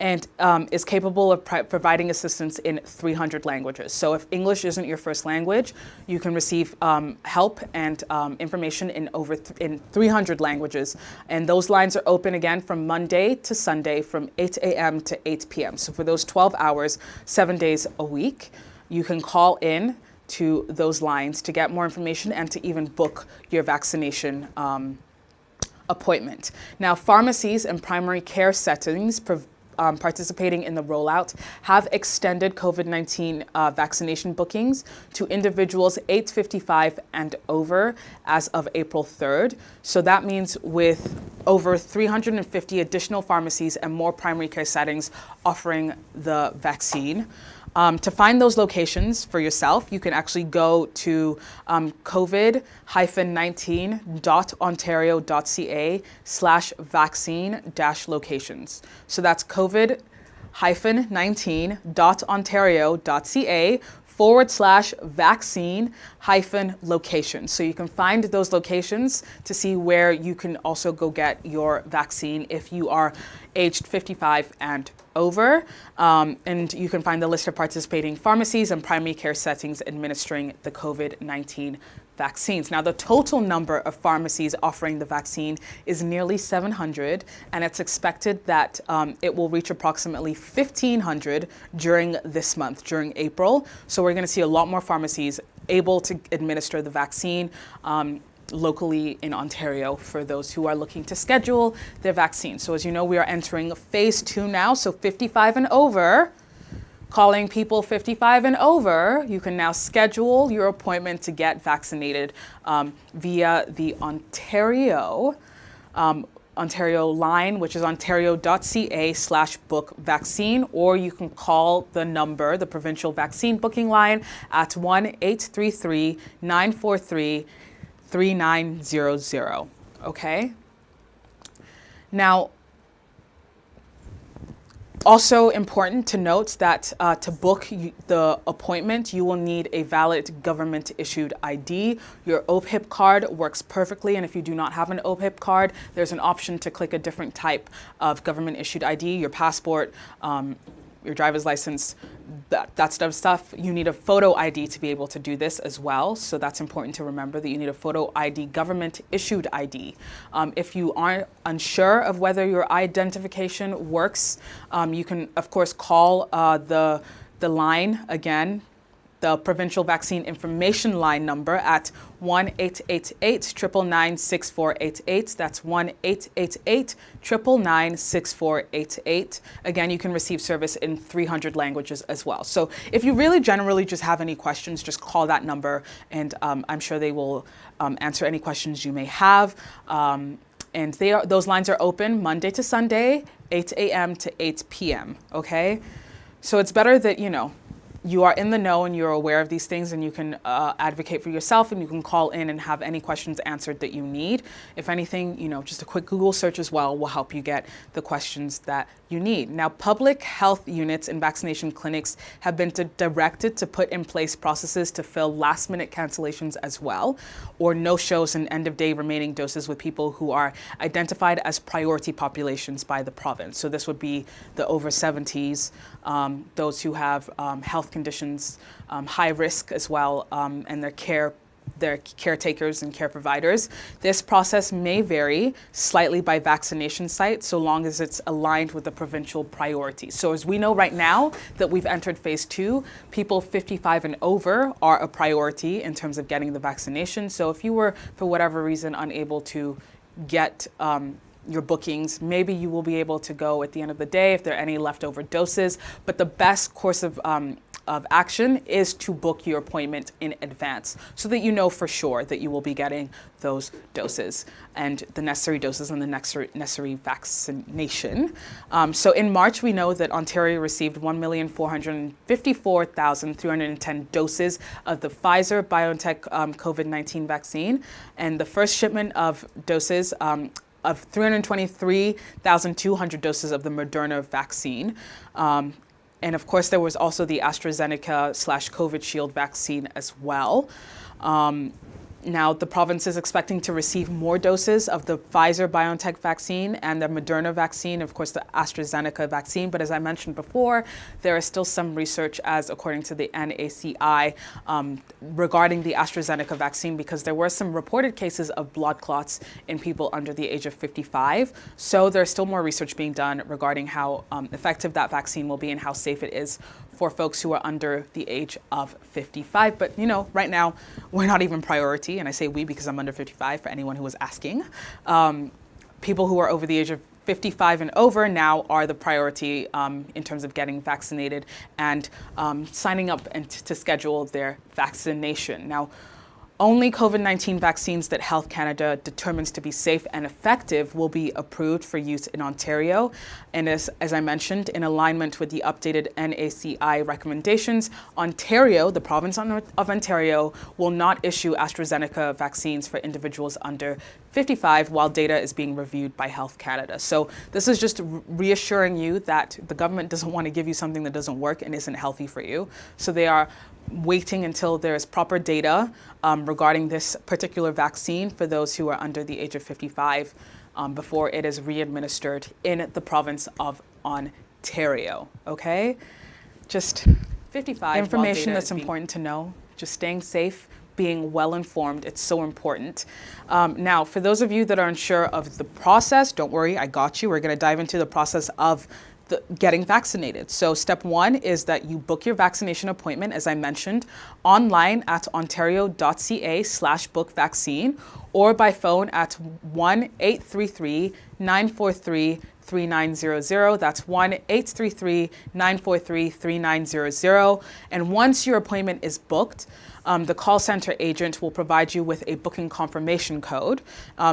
and is capable of providing assistance in 300 languages. So if English isn't your first language, you can receive help and information in in 300 languages. And those lines are open again from Monday to Sunday from 8 a.m. to 8 p.m. So for those 12 hours, 7 days a week, you can call in to those lines to get more information and to even book your vaccination appointment. Now, pharmacies and primary care settings participating in the rollout have extended COVID-19 vaccination bookings to individuals 855 and over as of April 3rd. So that means with over 350 additional pharmacies and more primary care settings offering the vaccine. To find those locations for yourself, you can actually go to covid-19.ontario.ca/vaccine-locations. So that's covid-19.ontario.ca/vaccine-location. So you can find those locations to see where you can also go get your vaccine if you are aged 55 and over. And you can find the list of participating pharmacies and primary care settings administering the COVID-19 vaccines. Now, the total number of pharmacies offering the vaccine is nearly 700, and it's expected that it will reach approximately 1,500 during this month, during April. So we're going to see a lot more pharmacies able to administer the vaccine locally in Ontario for those who are looking to schedule their vaccine. So as you know, we are entering phase 2 now, so 55 and over. Calling people 55 and over, you can now schedule your appointment to get vaccinated via the Ontario line, which is ontario.ca/book-vaccine, or you can call the number, the provincial vaccine booking line, at 1-833-943-3900, okay? Now, also important to note that to book the appointment, you will need a valid government-issued ID. Your OPHIP card works perfectly, and if you do not have an OPHIP card, there's an option to click a different type of government-issued ID, your passport, your driver's license, that type of stuff. You need a photo ID to be able to do this as well. So that's important to remember, that you need a photo ID, government issued ID. If you are unsure of whether your identification works, you can of course call the line again, the provincial vaccine information line number at 1-888-999-6488. That's 1-888-999-6488. Again, you can receive service in 300 languages as well. So if you really generally just have any questions, just call that number, and I'm sure they will answer any questions you may have. And those lines are open Monday to Sunday, 8 a.m. to 8 p.m., okay? So it's better that, you are in the know and you're aware of these things, and you can advocate for yourself, and you can call in and have any questions answered that you need. If anything, just a quick Google search as well will help you get the questions that you need. Now, public health units and vaccination clinics have been directed to put in place processes to fill last-minute cancellations as well, or no-shows and end-of-day remaining doses with people who are identified as priority populations by the province. So this would be the over 70s, those who have health conditions, high risk as well, and their caretakers and care providers. This process may vary slightly by vaccination site, so long as it's aligned with the provincial priorities. So as we know right now that we've entered phase 2, people 55 and over are a priority in terms of getting the vaccination. So if you were, for whatever reason, unable to get your bookings, maybe you will be able to go at the end of the day if there are any leftover doses. But the best course of action is to book your appointment in advance, so that you know for sure that you will be getting those doses and the necessary doses and the necessary vaccination. So in March, we know that Ontario received 1,454,310 doses of the Pfizer-BioNTech COVID-19 vaccine, and the first shipment of doses of 323,200 doses of the Moderna vaccine. And of course, there was also the AstraZeneca/COVID Shield vaccine as well. Now, the province is expecting to receive more doses of the Pfizer-BioNTech vaccine and the Moderna vaccine, of course, the AstraZeneca vaccine. But as I mentioned before, there is still some research, as according to the NACI, regarding the AstraZeneca vaccine, because there were some reported cases of blood clots in people under the age of 55. So there's still more research being done regarding how effective that vaccine will be and how safe it is for folks who are under the age of 55. But right now, we're not even priority. And I say we because I'm under 55 for anyone who was asking. People who are over the age of 55 and over now are the priority in terms of getting vaccinated and signing up and to schedule their vaccination. Now, Only COVID-19 vaccines that Health Canada determines to be safe and effective will be approved for use in Ontario. And as I mentioned, in alignment with the updated NACI recommendations, Ontario, the province of Ontario, will not issue AstraZeneca vaccines for individuals under 55 while data is being reviewed by Health Canada. So this is just reassuring you that the government doesn't want to give you something that doesn't work and isn't healthy for you. So they are waiting until there's proper data regarding this particular vaccine for those who are under the age of 55 before it is re-administered in the province of Ontario, okay? Just 55 information that's important to know, just staying safe, being well informed, it's so important. Now, for those of you that are unsure of the process, don't worry, I got you. We're gonna dive into the process of getting vaccinated. So step one is that you book your vaccination appointment, as I mentioned, online at ontario.ca/bookvaccine or by phone at 1-833-943-3900. That's 1-833-943-3900. And once your appointment is booked, the call center agent will provide you with a booking confirmation code.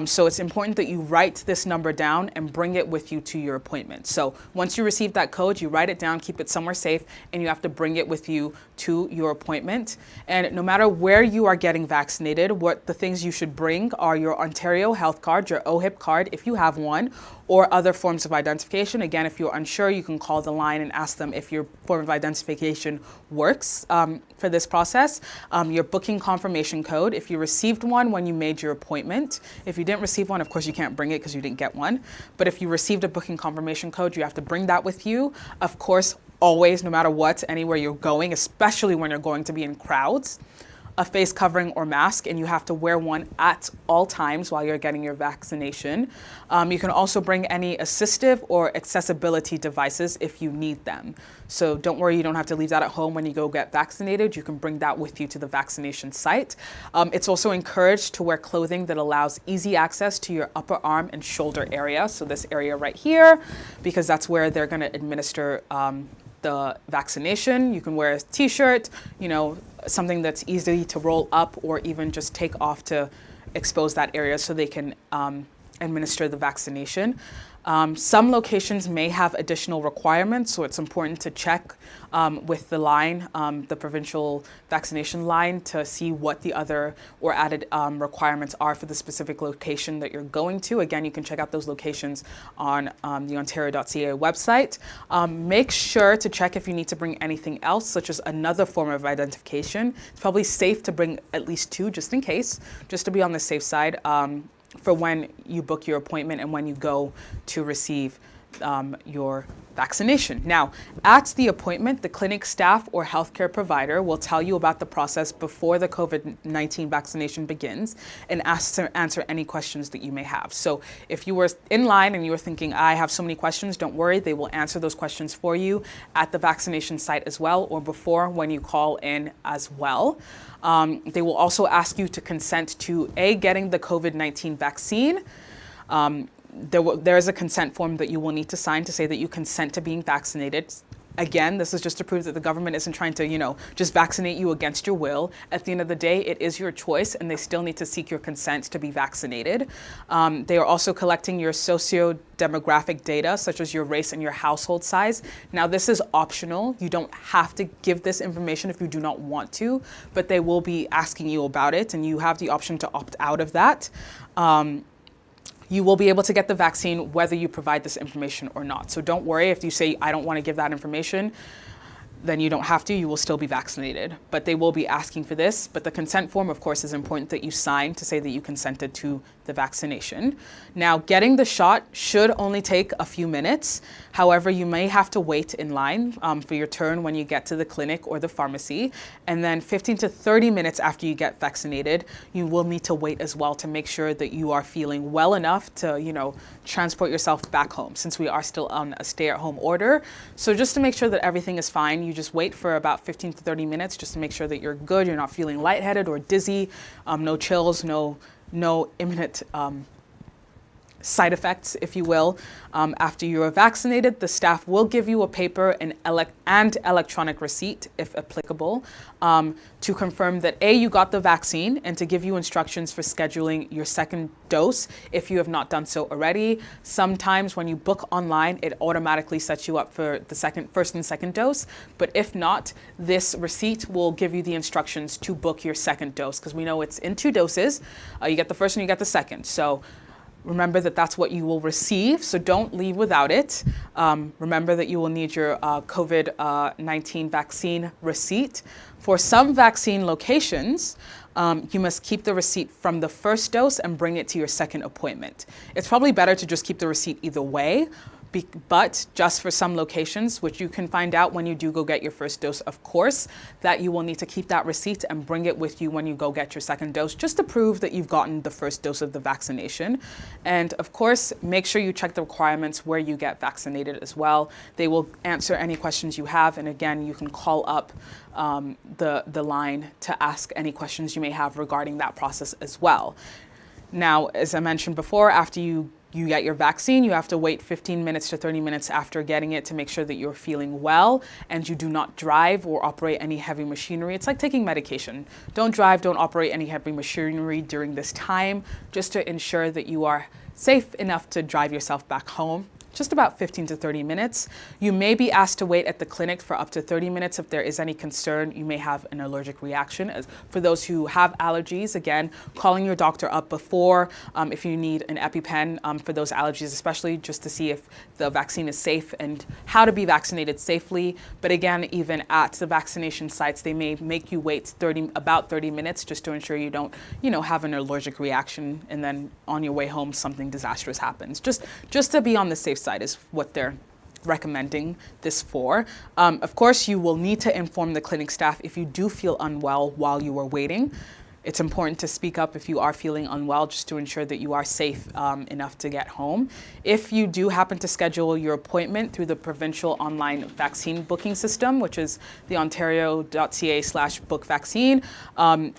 So it's important that you write this number down and bring it with you to your appointment. So once you receive that code, you write it down, keep it somewhere safe, and you have to bring it with you to your appointment. And no matter where you are getting vaccinated, what the things you should bring are your Ontario health card, your OHIP card, if you have one, or other forms of identification. Again, if you're unsure, you can call the line and ask them if your form of identification works for this process. Your booking confirmation code, if you received one when you made your appointment. If you didn't receive one, of course you can't bring it because you didn't get one. But if you received a booking confirmation code, you have to bring that with you. Of course, always, no matter what, anywhere you're going, especially when you're going to be in crowds, a face covering or mask, and you have to wear one at all times while you're getting your vaccination. You can also bring any assistive or accessibility devices if you need them. So don't worry, you don't have to leave that at home when you go get vaccinated. You can bring that with you to the vaccination site. It's also encouraged to wear clothing that allows easy access to your upper arm and shoulder area. So this area right here, because that's where they're going to administer the vaccination. You can wear a t-shirt, something that's easy to roll up or even just take off to expose that area so they can administer the vaccination. Some locations may have additional requirements, so it's important to check with the line, the provincial vaccination line, to see what the other or added requirements are for the specific location that you're going to. Again, you can check out those locations on the ontario.ca website. Make sure to check if you need to bring anything else, such as another form of identification. It's probably safe to bring at least two, just in case, just to be on the safe side. For when you book your appointment and when you go to receive your vaccination. Now, at the appointment, the clinic staff or healthcare provider will tell you about the process before the COVID-19 vaccination begins and answer any questions that you may have. So if you were in line and you were thinking, I have so many questions, don't worry, they will answer those questions for you at the vaccination site as well, or before when you call in as well. They will also ask you to consent to getting the COVID-19 vaccine. There is a consent form that you will need to sign to say that you consent to being vaccinated. Again, this is just to prove that the government isn't trying to, just vaccinate you against your will. At the end of the day, it is your choice, and they still need to seek your consent to be vaccinated. They are also collecting your socio-demographic data, such as your race and your household size. Now, this is optional. You don't have to give this information if you do not want to, but they will be asking you about it, and you have the option to opt out of that. You will be able to get the vaccine whether you provide this information or not. So don't worry if you say, I don't want to give that information, then you don't have to, you will still be vaccinated. But they will be asking for this. But the consent form, of course, is important that you sign to say that you consented to the vaccination. Now, getting the shot should only take a few minutes. However, you may have to wait in line for your turn when you get to the clinic or the pharmacy. And then 15 to 30 minutes after you get vaccinated, you will need to wait as well to make sure that you are feeling well enough to, transport yourself back home, since we are still on a stay-at-home order. So just to make sure that everything is fine, you just wait for about 15 to 30 minutes just to make sure that you're good, you're not feeling lightheaded or dizzy, no chills, no imminent side effects, if you will. After you are vaccinated, the staff will give you a paper and electronic receipt, if applicable, to confirm that A, you got the vaccine, and to give you instructions for scheduling your second dose if you have not done so already. Sometimes when you book online, it automatically sets you up for the first and second dose. But if not, this receipt will give you the instructions to book your second dose, because we know it's in 2 doses. You get the first and you get the second. So remember that that's what you will receive, so don't leave without it. Remember that you will need your COVID-19 vaccine receipt. For some vaccine locations, you must keep the receipt from the first dose and bring it to your second appointment. It's probably better to just keep the receipt either way, but just for some locations, which you can find out when you do go get your first dose, of course, that you will need to keep that receipt and bring it with you when you go get your second dose, just to prove that you've gotten the first dose of the vaccination. And of course, make sure you check the requirements where you get vaccinated as well. They will answer any questions you have. And again, you can call up the line to ask any questions you may have regarding that process as well. Now, as I mentioned before, after you get your vaccine, you have to wait 15 minutes to 30 minutes after getting it to make sure that you're feeling well and you do not drive or operate any heavy machinery. It's like taking medication. Don't drive, don't operate any heavy machinery during this time, just to ensure that you are safe enough to drive yourself back home. Just about 15 to 30 minutes. You may be asked to wait at the clinic for up to 30 minutes if there is any concern you may have an allergic reaction. For those who have allergies, again, calling your doctor up before if you need an EpiPen for those allergies, especially just to see if the vaccine is safe and how to be vaccinated safely. But again, even at the vaccination sites, they may make you wait about 30 minutes just to ensure you don't, have an allergic reaction and then on your way home something disastrous happens. Just to be on the safe side is what they're recommending this for. Of course, you will need to inform the clinic staff if you do feel unwell while you are waiting. It's important to speak up if you are feeling unwell, just to ensure that you are safe enough to get home. If you do happen to schedule your appointment through the provincial online vaccine booking system, which is the ontario.ca/bookvaccine,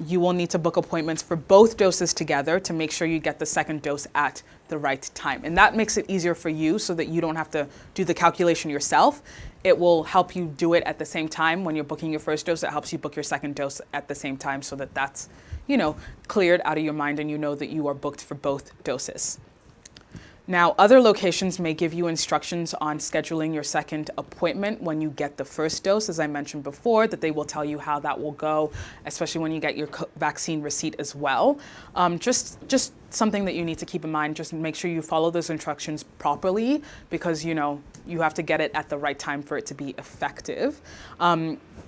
you will need to book appointments for both doses together to make sure you get the second dose at the right time. And that makes it easier for you so that you don't have to do the calculation yourself. It will help you do it at the same time. When you're booking your first dose, it helps you book your second dose at the same time so that that's, cleared out of your mind and you know that you are booked for both doses. Now, other locations may give you instructions on scheduling your second appointment when you get the first dose, as I mentioned before, that they will tell you how that will go, especially when you get your vaccine receipt as well. Just something that you need to keep in mind, just make sure you follow those instructions properly, because you have to get it at the right time for it to be effective.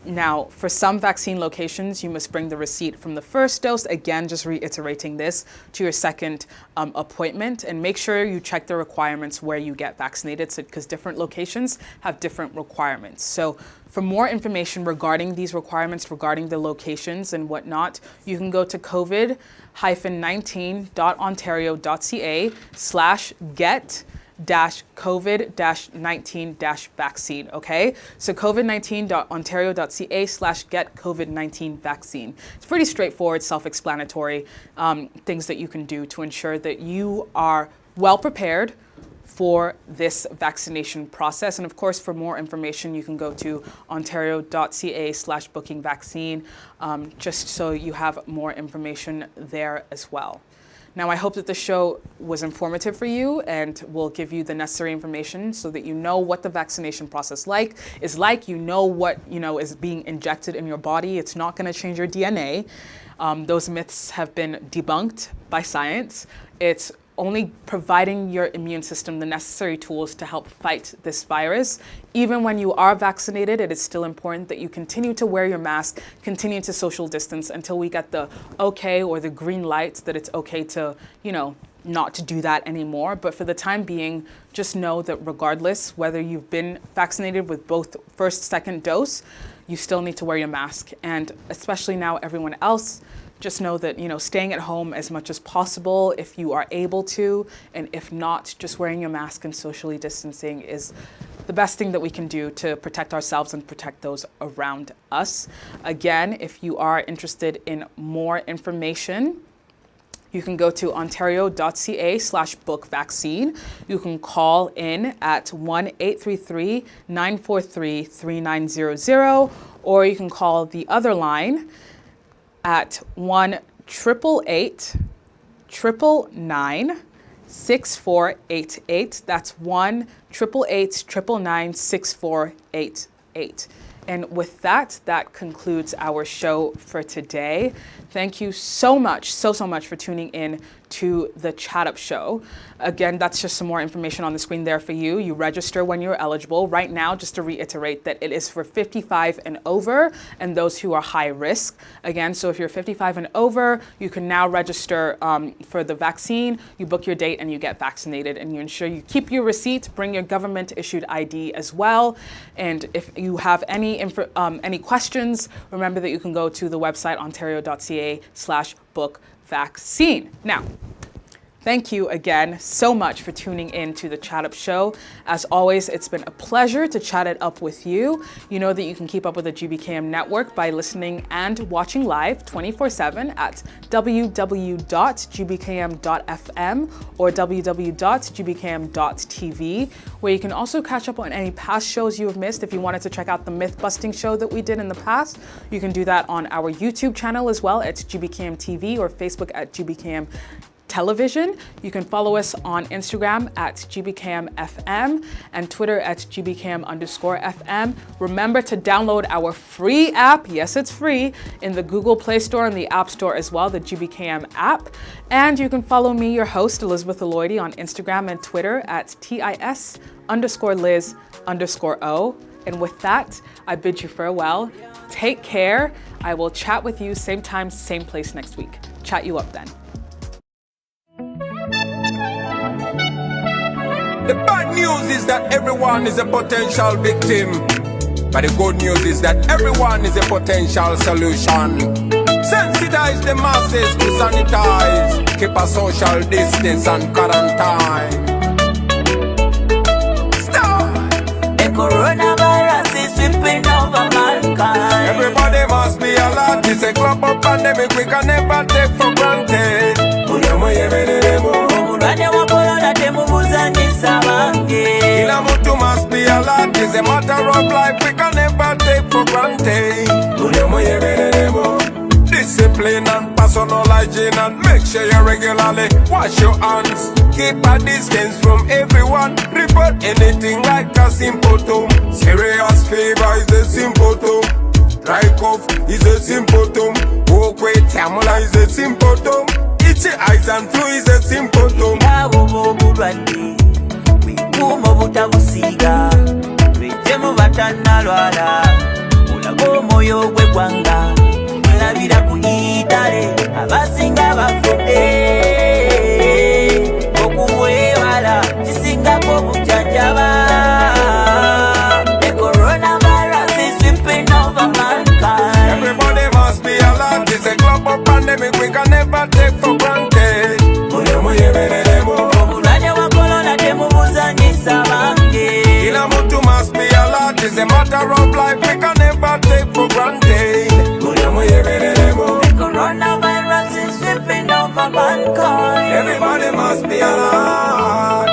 Now, for some vaccine locations, you must bring the receipt from the first dose, again, just reiterating this, to your second appointment, and make sure you check the requirements where you get vaccinated, because different locations have different requirements. So for more information regarding these requirements, regarding the locations and whatnot, you can go to covid-19.ontario.ca/get-COVID-19-vaccine, okay? So covid19.ontario.ca/get-COVID-19 vaccine. It's pretty straightforward, self-explanatory things that you can do to ensure that you are well prepared for this vaccination process. And of course, for more information, you can go to ontario.ca/booking vaccine, just so you have more information there as well. Now, I hope that the show was informative for you and will give you the necessary information so that you know what the vaccination process is like. You know what is being injected in your body. It's not going to change your DNA. Those myths have been debunked by science. It's only providing your immune system the necessary tools to help fight this virus. Even when you are vaccinated, it is still important that you continue to wear your mask, continue to social distance until we get the okay or the green light that it's okay to, not to do that anymore. But for the time being, just know that regardless whether you've been vaccinated with both first, second dose, you still need to wear your mask. And especially now, everyone else, just know that, staying at home as much as possible if you are able to, and if not, just wearing your mask and socially distancing is the best thing that we can do to protect ourselves and protect those around us. Again, if you are interested in more information, you can go to ontario.ca/bookvaccine. You can call in at 1-833-943-3900, or you can call the other line at 1-888-999-6488. That's 1-888-999-6488. And with that, that concludes our show for today. Thank you so much, so much for tuning in to the Chat Up Show. Again, that's just some more information on the screen there for you. You register when you're eligible. Right now, just to reiterate that it is for 55 and over and those who are high risk. Again, so if you're 55 and over, you can now register for the vaccine. You book your date and you get vaccinated, and you ensure you keep your receipt, bring your government issued ID as well. And if you have any questions, remember that you can go to the website ontario.ca/bookvaccine. Now, thank you again so much for tuning in to the Chat Up Show. As always, it's been a pleasure to chat it up with you. You know that you can keep up with the GBKM network by listening and watching live 24/7 at www.gbkm.fm or www.gbkm.tv, where you can also catch up on any past shows you have missed. If you wanted to check out the myth-busting show that we did in the past, you can do that on our YouTube channel as well at GBKM TV or Facebook at GBKM Television. You can follow us on Instagram at GBKMFM and Twitter at GBKM_FM. Remember to download our free app. Yes, it's free in the Google Play Store and the App Store as well, the GBKM app. And you can follow me, your host, Elizabeth Eloidy, on Instagram and Twitter at TIS_Liz_O. And with that, I bid you farewell. Take care. I will chat with you same time, same place next week. Chat you up then. The bad news is that everyone is a potential victim, but the good news is that everyone is a potential solution. Sensitize the masses to sanitize, keep a social distance and quarantine. Stop! The coronavirus is sweeping over mankind. Everybody must be alert. It's a global pandemic we can never take for granted. Kila mtu must be alert. It's a matter of life we can never take for granted. Discipline and personal hygiene, and make sure you regularly wash your hands. Keep a distance from everyone. Report anything like a symptom. Serious fever is a symptom. Dry cough is a symptom. Walkway tamula is a symptom. Itchy eyes and flu is a symptom. Wikumo butabusiga lwejemu batannalwala olaga omwoyo gw'eggwanga mulabira ku itale abasinga bafudde okuwewala kisingako obujjanjaba. The coronavirus is sweeping over mankind. Everybody must be alert. It's a global pandemic we can never take for granted. Kila mtu must be alert. It's a matter of life we can never take for granted. The coronavirus is sweeping over mankind. Everybody must be alert.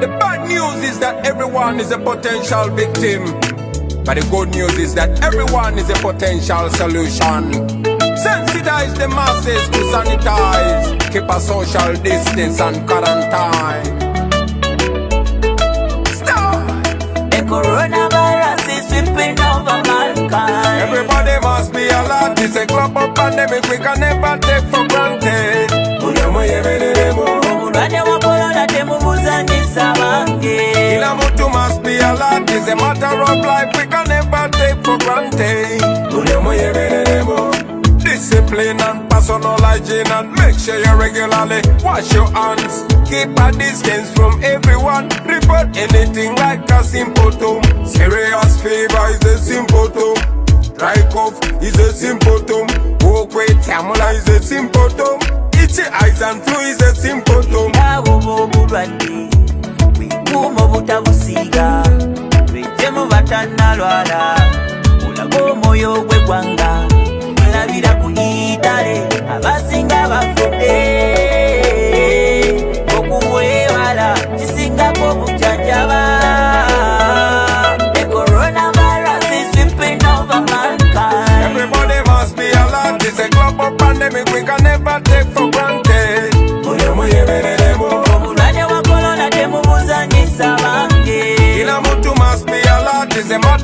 The bad news is that everyone is a potential victim, but the good news is that everyone is a potential solution. Sensitize the masses to sanitize, keep a social distance and quarantine. Stop! The coronavirus is sweeping over mankind. Everybody must be alert. It's a global pandemic we can never take for granted. Kila mtu must be alert. It's a matter of life we can never take for granted. Discipline and personal hygiene, and make sure you regularly wash your hands. Keep a distance from everyone. Report anything like a symptom. Serious fever is a symptom. Dry cough is a symptom. Walkway tamula is a symptom. Itchy eyes and flu is a symptom. bukuuma obutabusiiga lwejjemu batannalwala olaga omwoyo gw'eggwanga mulabira